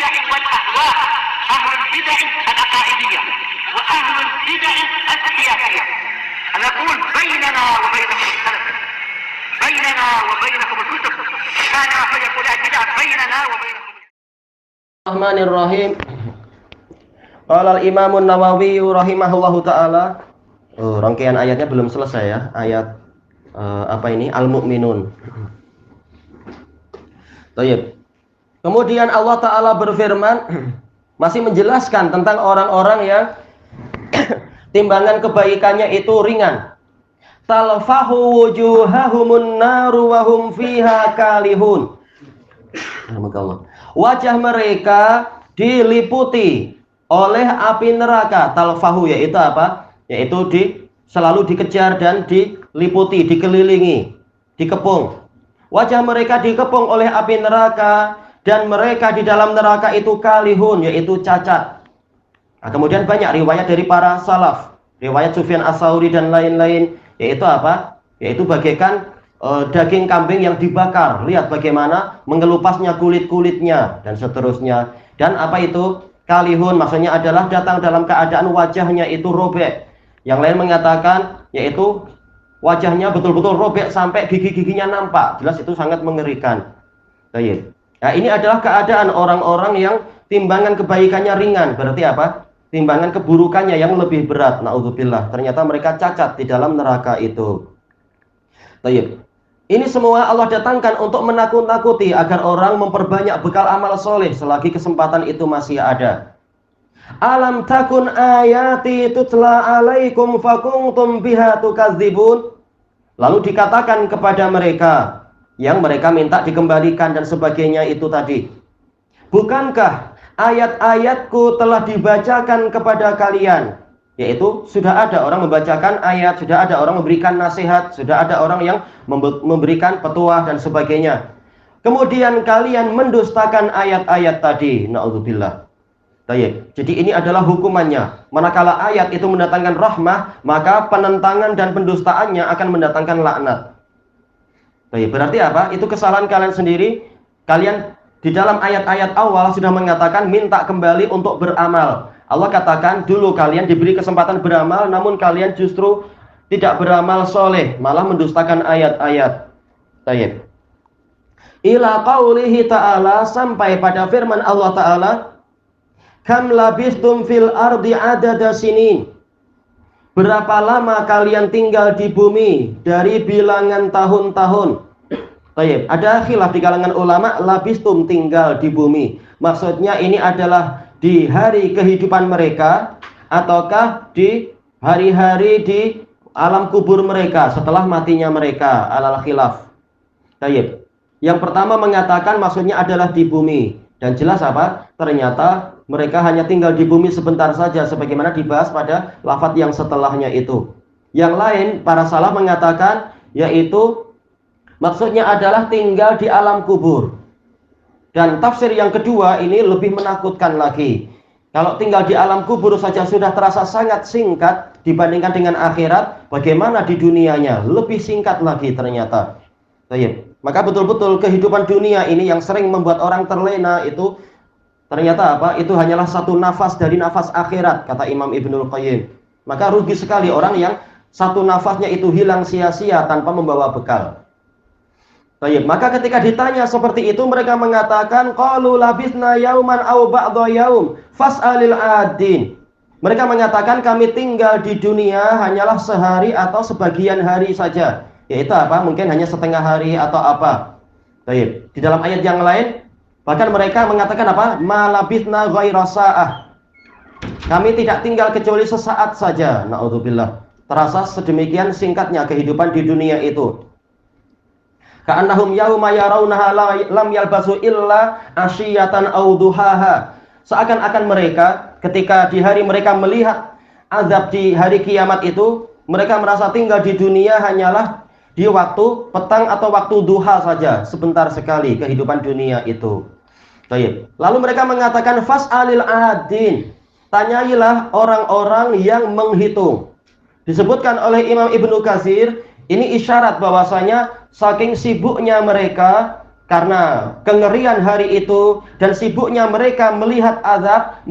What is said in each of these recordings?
البدع والأهواء، أهل البدع العقائدية وأهل البدع السياسية. نقول بيننا وبينكم السلف، بيننا وبينكم الكتب، كان فيقول البدع بيننا وبينكم. Bismillahirrahmanirrahim. Qala al-Imam an-Nawawi rahimahullahu taala. Rangkaian ayatnya belum selesai ya. Ayat Al-Mu'minun. Baik. Kemudian Allah taala berfirman masih menjelaskan tentang orang-orang yang timbangan kebaikannya itu ringan. Talfahu wujuhahumun naru wa hum fiha kalihun. Alhamdulillah. Wajah mereka diliputi oleh api neraka. Talfahu yaitu apa? Yaitu selalu dikejar dan diliputi, dikelilingi, dikepung. Wajah mereka dikepung oleh api neraka dan mereka di dalam neraka itu kalihun, yaitu cacat. Nah, kemudian banyak riwayat dari para salaf, riwayat Sufyan Ats-Tsauri dan lain-lain, yaitu apa? Yaitu bagaikan daging kambing yang dibakar. Lihat bagaimana mengelupasnya kulit-kulitnya dan seterusnya. Dan apa itu? Kalihun maksudnya adalah datang dalam keadaan wajahnya itu robek. Yang lain mengatakan yaitu wajahnya betul-betul robek sampai gigi-giginya nampak. Jelas itu sangat mengerikan. Baik. Nah, ini adalah keadaan orang-orang yang timbangan kebaikannya ringan. Berarti apa? Timbangan keburukannya yang lebih berat. Naudzubillah. Ternyata mereka cacat di dalam neraka itu. Baik. Ini semua Allah datangkan untuk menakut-nakuti agar orang memperbanyak bekal amal soleh selagi kesempatan itu masih ada. Alam takun ayati tutla alaikum fakuntum biha tukadzibun. Lalu dikatakan kepada mereka yang mereka minta dikembalikan dan sebagainya itu tadi. Bukankah ayat-ayatku telah dibacakan kepada kalian? Yaitu sudah ada orang membacakan ayat, sudah ada orang memberikan nasihat, sudah ada orang yang memberikan petuah dan sebagainya. Kemudian kalian mendustakan ayat-ayat tadi. Na'udzubillah. Baik. Jadi ini adalah hukumannya. Manakala ayat itu mendatangkan rahmah, maka penentangan dan pendustaannya akan mendatangkan laknat. Baik. Berarti apa? Itu kesalahan kalian sendiri. Kalian di dalam ayat-ayat awal sudah mengatakan minta kembali untuk beramal. Allah katakan dulu kalian diberi kesempatan beramal, namun kalian justru tidak beramal soleh, malah mendustakan ayat-ayat. Baik. Ila qaulihi ta'ala, sampai pada firman Allah ta'ala, kam labistum fil ardi adada sinin. Berapa lama kalian tinggal di bumi dari bilangan tahun-tahun? Baik. Ada khilaf di kalangan ulama, labistum tinggal di bumi. Maksudnya ini adalah di hari kehidupan mereka ataukah di hari-hari di alam kubur mereka setelah matinya mereka, alal khilaf. Baik. Yang pertama mengatakan maksudnya adalah di bumi, dan jelas apa? Ternyata mereka hanya tinggal di bumi sebentar saja sebagaimana dibahas pada lafaz yang setelahnya itu. Yang lain para salaf mengatakan yaitu maksudnya adalah tinggal di alam kubur. Dan tafsir yang kedua ini lebih menakutkan lagi. Kalau tinggal di alam kubur saja sudah terasa sangat singkat dibandingkan dengan akhirat, bagaimana di dunianya? Lebih singkat lagi ternyata. Baik. Maka betul-betul kehidupan dunia ini yang sering membuat orang terlena itu ternyata apa? Itu hanyalah satu nafas dari nafas akhirat, kata Imam Ibnul Qayyim. Maka rugi sekali orang yang satu nafasnya itu hilang sia-sia tanpa membawa bekal. Baik, maka ketika ditanya seperti itu mereka mengatakan qalu labisna yauman aw ba'dha yaum fas'alil adin. Mereka mengatakan kami tinggal di dunia hanyalah sehari atau sebagian hari saja. Yaitu apa? Mungkin hanya setengah hari atau apa. Baik, di dalam ayat yang lain bahkan mereka mengatakan apa? Ma labisna ghaira sa'ah. Kami tidak tinggal kecuali sesaat saja. Na'udzubillah. Terasa sedemikian singkatnya kehidupan di dunia itu. Ka'annahum yauma yarawnaha lam yalbasu illa asyiyatan aw duhaha. Seakan-akan mereka ketika di hari mereka melihat azab di hari kiamat itu, mereka merasa tinggal di dunia hanyalah di waktu petang atau waktu duha saja, sebentar sekali kehidupan dunia itu. Baik. Lalu mereka mengatakan fas'alil adin. Tanyailah orang-orang yang menghitung. Disebutkan oleh Imam Ibnu Katsir, ini isyarat bahwasanya saking sibuknya mereka karena kengerian hari itu dan sibuknya mereka melihat azab,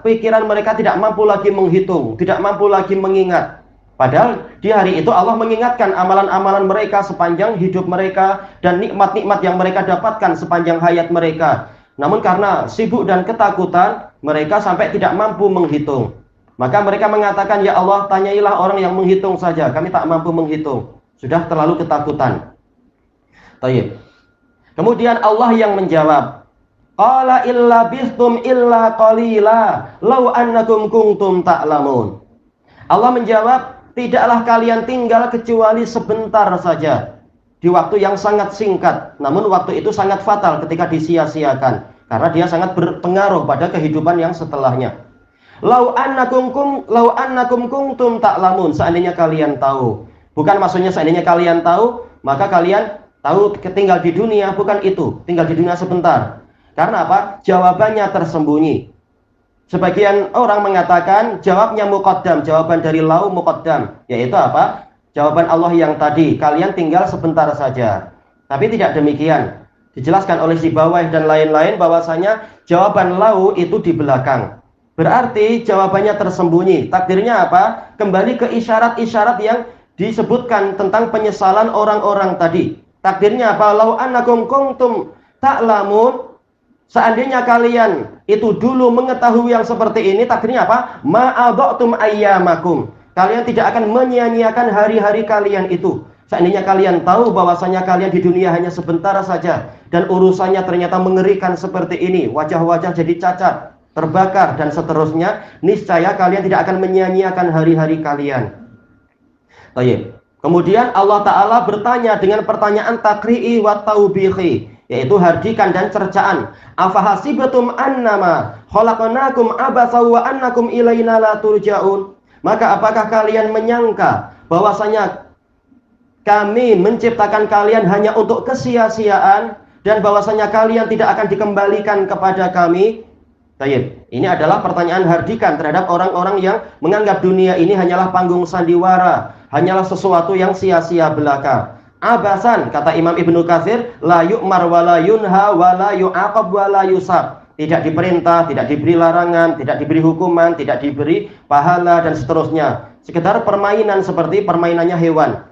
pikiran mereka tidak mampu lagi menghitung, tidak mampu lagi mengingat. Padahal di hari itu Allah mengingatkan amalan-amalan mereka sepanjang hidup mereka dan nikmat-nikmat yang mereka dapatkan sepanjang hayat mereka. Namun karena sibuk dan ketakutan, mereka sampai tidak mampu menghitung. Maka mereka mengatakan, ya Allah, tanyailah orang yang menghitung saja, kami tak mampu menghitung. Sudah terlalu ketakutan. Taib. Kemudian Allah yang menjawab, qala illa bistum illa qalila law annakum kuntum ta'lamun. Allah menjawab, tidaklah kalian tinggal kecuali sebentar saja, di waktu yang sangat singkat, namun waktu itu sangat fatal ketika disia-siakan, karena dia sangat berpengaruh pada kehidupan yang setelahnya. Law annakum kuntum ta'lamun, seandainya kalian tahu. Bukan maksudnya seandainya kalian tahu, maka kalian tahu tinggal di dunia, bukan itu. Tinggal di dunia sebentar. Karena apa? Jawabannya tersembunyi. Sebagian orang mengatakan jawabnya muqaddam, jawaban dari lau muqaddam, yaitu apa? Jawaban Allah yang tadi, kalian tinggal sebentar saja. Tapi tidak demikian. Dijelaskan oleh Sibawayh dan lain-lain bahwasanya jawaban lau itu di belakang. Berarti jawabannya tersembunyi. Takdirnya apa? Kembali ke isyarat-isyarat yang disebutkan tentang penyesalan orang-orang tadi. Takdirnya apa? Lau annakum kuntum ta'lamun, seandainya kalian itu dulu mengetahui yang seperti ini, takdirnya apa? Ma'adha'tum ayyamakum, kalian tidak akan menyia-nyiakan hari-hari kalian itu. Seandainya kalian tahu bahwasanya kalian di dunia hanya sebentar saja dan urusannya ternyata mengerikan seperti ini, wajah-wajah jadi cacat, terbakar dan seterusnya, niscaya kalian tidak akan menyia-nyiakan hari-hari kalian. Baik. Kemudian Allah Ta'ala bertanya dengan pertanyaan takri'i wa taubihi, yaitu hardikan dan cercaan. Afahasibatum annama khalaqnakum abasa wa annakum ilaina la turja'un. Maka apakah kalian menyangka bahwasanya kami menciptakan kalian hanya untuk kesia-siaan dan bahwasanya kalian tidak akan dikembalikan kepada kami? Baik. Ini adalah pertanyaan hardikan terhadap orang-orang yang menganggap dunia ini hanyalah panggung sandiwara, hanyalah sesuatu yang sia-sia belaka. Abasan, kata Imam Ibnu Katsir, la yu'mar wa la yunha wa la yu'aqab wa la yusab. Tidak diperintah, tidak diberi larangan, tidak diberi hukuman, tidak diberi pahala dan seterusnya. Sekedar permainan seperti permainannya hewan.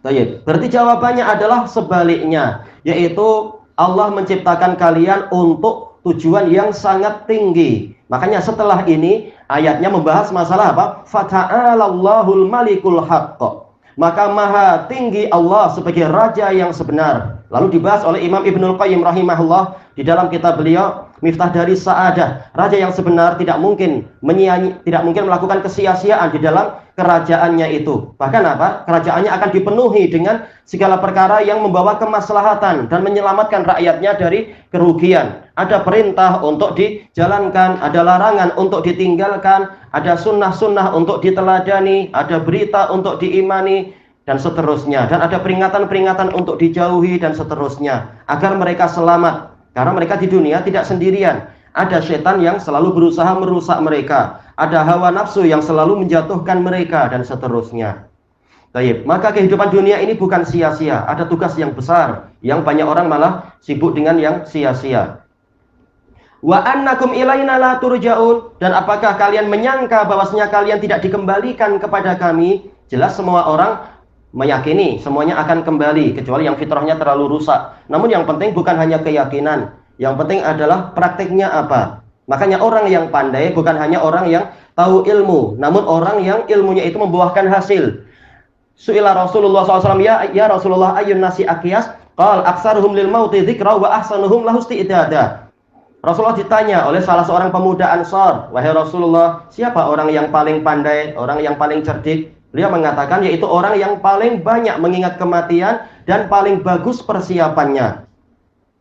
Baik. Berarti jawabannya adalah sebaliknya, yaitu Allah menciptakan kalian untuk tujuan yang sangat tinggi. Makanya setelah ini ayatnya membahas masalah apa? Fata'alallahul malikul haqq. Maka maha tinggi Allah sebagai raja yang sebenar. Lalu dibahas oleh Imam Ibnul Qayyim rahimahullah di dalam kitab beliau Miftah dari Sa'adah. Raja yang sebenar tidak mungkin melakukan kesia-siaan di dalam kerajaannya itu. Bahkan apa? Kerajaannya akan dipenuhi dengan segala perkara yang membawa kemaslahatan dan menyelamatkan rakyatnya dari kerugian. Ada perintah untuk dijalankan, ada larangan untuk ditinggalkan, ada sunnah-sunnah untuk diteladani, ada berita untuk diimani, dan seterusnya. Dan ada peringatan-peringatan untuk dijauhi, dan seterusnya. Agar mereka selamat. Karena mereka di dunia tidak sendirian. Ada setan yang selalu berusaha merusak mereka. Ada hawa nafsu yang selalu menjatuhkan mereka, dan seterusnya. Baik, maka kehidupan dunia ini bukan sia-sia. Ada tugas yang besar, yang banyak orang malah sibuk dengan yang sia-sia. Wa annakum ilaina la turja'un, dan apakah kalian menyangka bahwasanya kalian tidak dikembalikan kepada kami? Jelas semua orang meyakini semuanya akan kembali, kecuali yang fitrahnya terlalu rusak. Namun yang penting bukan hanya keyakinan, yang penting adalah praktiknya apa. Makanya orang yang pandai bukan hanya orang yang tahu ilmu, namun orang yang ilmunya itu membuahkan hasil. Su'ila Rasulullah SAW, ya Rasulullah ayyun nasi aqyas? Qal aksaruhum lil mauti dzikra wa ahsanuhum lahu isti'dada. Rasulullah ditanya oleh salah seorang pemuda Ansar, wahai Rasulullah, siapa orang yang paling pandai, orang yang paling cerdik? Beliau mengatakan yaitu orang yang paling banyak mengingat kematian dan paling bagus persiapannya.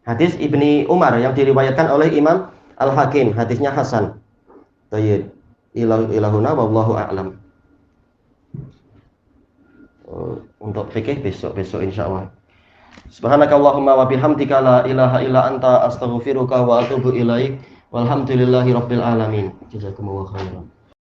Hadis Ibni Umar yang diriwayatkan oleh Imam Al-Hakim, hadisnya Hasan. Tayyib. Ilahuna wallahu a'lam. Untuk fikih besok insyaallah. Subhanakallahumma wa bihamdika la ilaha illa anta astaghfiruka wa atubu ilaik. Walhamdulillahi rabbil alamin. Jazakumullahu khairan.